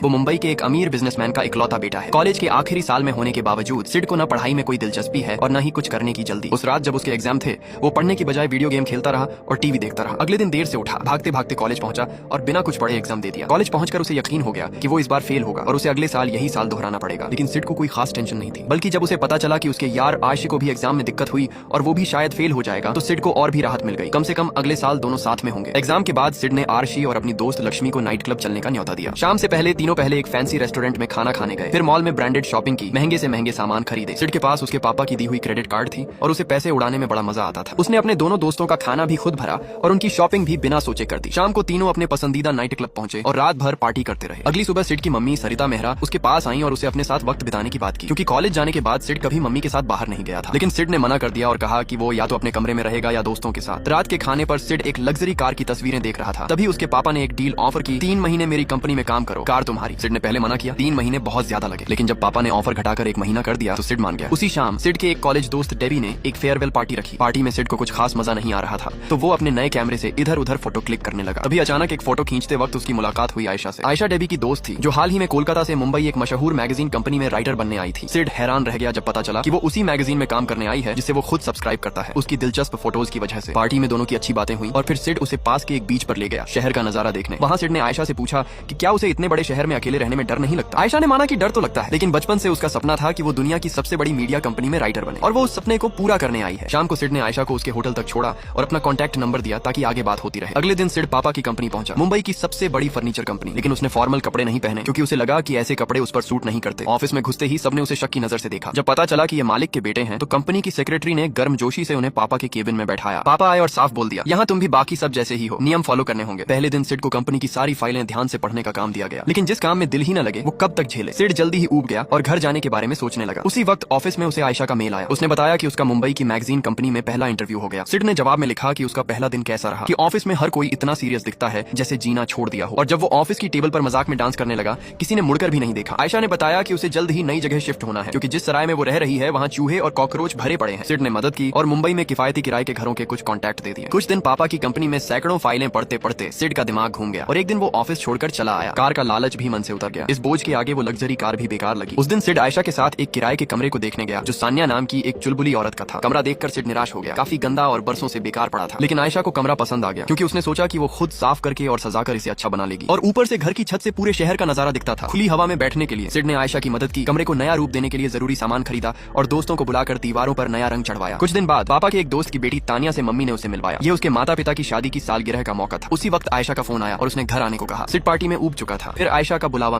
वो मुंबई के एक अमीर बिजनेसमैन का इकलौता बेटा है। कॉलेज के आखिरी साल में होने के बावजूद सिड को न पढ़ाई में कोई दिलचस्पी है और न ही कुछ करने की जल्दी। उस रात जब उसके एग्जाम थे, वो पढ़ने की बजाय वीडियो गेम खेलता रहा और टीवी देखता रहा। अगले दिन देर से उठा, भागते भागते कॉलेज पहुंचा और बिना कुछ पढ़े एग्जाम दे दिया। कॉलेज पहुंचकर उसे यकीन हो गया कि वो इस बार फेल होगा और उसे अगले साल यही साल दोहराना पड़ेगा। लेकिन सिड को कोई खास टेंशन नहीं थी, बल्कि जब उसे पता चला कि उसके यार आशी को भी एग्जाम में दिक्कत हुई और वो भी शायद फेल हो जाएगा, तो सिड को और भी राहत मिल गई। कम से कम अगले साल दोनों साथ में होंगे। एग्जाम के बाद सिड ने आरशी और अपनी दोस्त लक्ष्मी को नाइट क्लब चलने का न्योता दिया। शाम से पहले तीनों एक फैंसी रेस्टोरेंट में खाना खाने गए, फिर मॉल में ब्रांडेड शॉपिंग की, महंगे से महंगे सामान खरीदे। सिड के पास उसके पापा की दी हुई क्रेडिट कार्ड थी और उसे पैसे उड़ाने में बड़ा मजा आता था। उसने अपने दोनों दोस्तों का खाना भी खुद भरा और उनकी शॉपिंग भी बिना सोचे कर दी। शाम को तीनों अपने पसंदीदा नाइट क्लब पहुंचे और रात भर पार्टी करते रहे। अगली सुबह सिड की मम्मी सरिता मेहरा उसके पास आई और उसे अपने साथ वक्त बिताने की बात की, क्योंकि कॉलेज जाने के बाद सिड कभी मम्मी के साथ बाहर नहीं गया था। लेकिन सिड ने मना कर दिया और कहा कि वो या तो अपने कमरे में रहेगा या दोस्तों के साथ। रात के खाने पर सिड एक लग्जरी कार की तस्वीरें देख रहा था। तभी उसके पापा ने एक डील ऑफर की, 3 महीने मेरी कंपनी में काम करो, कार तुम्हारी। सिड ने पहले मना किया, 3 महीने बहुत ज्यादा लगे, लेकिन जब पापा ने ऑफर घटाकर 1 महीना कर दिया तो सिड मान गया। उसी शाम सिड के एक कॉलेज दोस्त डेबी ने एक फेयरवेल पार्टी रखी। पार्टी में सिड को कुछ खास मजा नहीं आ रहा था, तो वो अपने नए कैमरे से इधर उधर फोटो क्लिक करने लगा। तभी अचानक एक फोटो खींचते वक्त उसकी मुलाकात हुई आयशा से। आयशा डेबी की दोस्त थी, जो हाल ही में कोलकाता से मुंबई एक मशहूर मैगजीन कंपनी में राइटर बनने आई थी। सिड हैरान रह गया जब पता चला कि वो उसी मैगजीन में काम करने आई है जिसे वो खुद सब्सक्राइब करता है, उसकी दिलचस्प फोटोज की वजह से। पार्टी में दोनों की अच्छी बातें हुई और फिर सिड उसे पास के एक बीच पर ले गया, शहर का नजारा देखने। वहाँ सिड ने आयशा से पूछा कि क्या उसे इतने बड़े शहर में अकेले रहने में डर नहीं लगता। आयशा ने माना कि डर तो लगता है, लेकिन बचपन से उसका सपना था कि वो दुनिया की सबसे बड़ी मीडिया कंपनी में राइटर बने और वो उस सपने को पूरा करने आई है। शाम को सिड ने आयशा को उसके होटल तक छोड़ा और अपना कॉन्टैक्ट नंबर दिया ताकि आगे बात होती रहे। अगले दिन सिड पापा की कंपनी पहुंचा, मुंबई की सबसे बड़ी फर्नीचर कंपनी। लेकिन उसने फॉर्मल कपड़े नहीं पहने, क्योंकि उसे लगा कि ऐसे कपड़े उस पर सूट नहीं करते। ऑफिस में घुसते ही सबने उसे शक की नजर से देखा। जब पता चला कि ये मालिक के बेटे हैं, तो कंपनी की सेक्रेटरी ने गर्मजोशी से उन्हें पापा के केबिन में बैठाया। पापा आए और साफ बोल दिया, यहाँ तुम भी बाकी सब जैसे ही हो, नियम फॉलो करने होंगे। पहले दिन सिड को कंपनी की सारी फाइलें ध्यान से पढ़ने का काम दिया गया, लेकिन जिस काम में दिल ही न लगे वो कब तक झेले। सिड जल्दी ही ऊब गया और घर जाने के बारे में सोचने लगा। उसी वक्त ऑफिस में उसे आयशा का मेल आया। उसने बताया कि उसका मुंबई की मैगजीन कंपनी में पहला इंटरव्यू हो गया। सिड ने जवाब में लिखा कि उसका पहला दिन कैसा रहा, कि ऑफिस में हर कोई इतना सीरियस दिखता है जैसे जीना छोड़ दिया हो। और जब वो ऑफिस की टेबल पर मजाक में डांस करने लगा, किसी ने मुड़कर भी नहीं देखा। आयशा ने बताया कि उसे जल्द ही नई जगह शिफ्ट होना है, क्योंकि जिस सराय में वो रह रही है वहाँ चूहे और कॉकरोच भरे पड़े हैं। सिड ने मदद की और मुंबई में किफायती किराए के घरों के कुछ कॉन्टैक्ट दे दिए। कुछ दिन पापा की कंपनी में सैकड़ों फाइलें पढ़ते पढ़ते सिड का दिमाग घूम गया और एक दिन वो ऑफिस छोड़कर चला आया। कार का लालच भी मन से उतर गया। इस बोझ के आगे वो लग्जरी कार भी बेकार लगी। उस दिन सिड आयशा के साथ एक किराए के कमरे को देखने गया, जो सान्या नाम की एक चुलबुली औरत का था। कमरा देखकर सिड निराश हो गया, काफी गंदा और बरसों से बेकार पड़ा था। लेकिन आयशा को कमरा पसंद आ गया, क्योंकि उसने सोचा कि वो खुद साफ करके और सजाकर इसे अच्छा बना लेगी। और ऊपर से घर की छत से पूरे शहर का नजारा दिखता था। खुली हवा में बैठने के लिए सिड ने आयशा की मदद की, कमरे को नया रूप देने के लिए जरूरी सामान खरीदा और दोस्तों को बुलाकर दीवारों पर नया रंग चढ़वाया। कुछ दिन बाद पापा के एक दोस्त की बेटी तानिया से मम्मी ने उसे मिलवाया। ये उसके माता पिता की शादी की सालगिरह का मौका था। उसी वक्त आयशा का फोन आया और उसने घर आने को कहा। सिड पार्टी में ऊब चुका था। फिर आयशा का बुलावा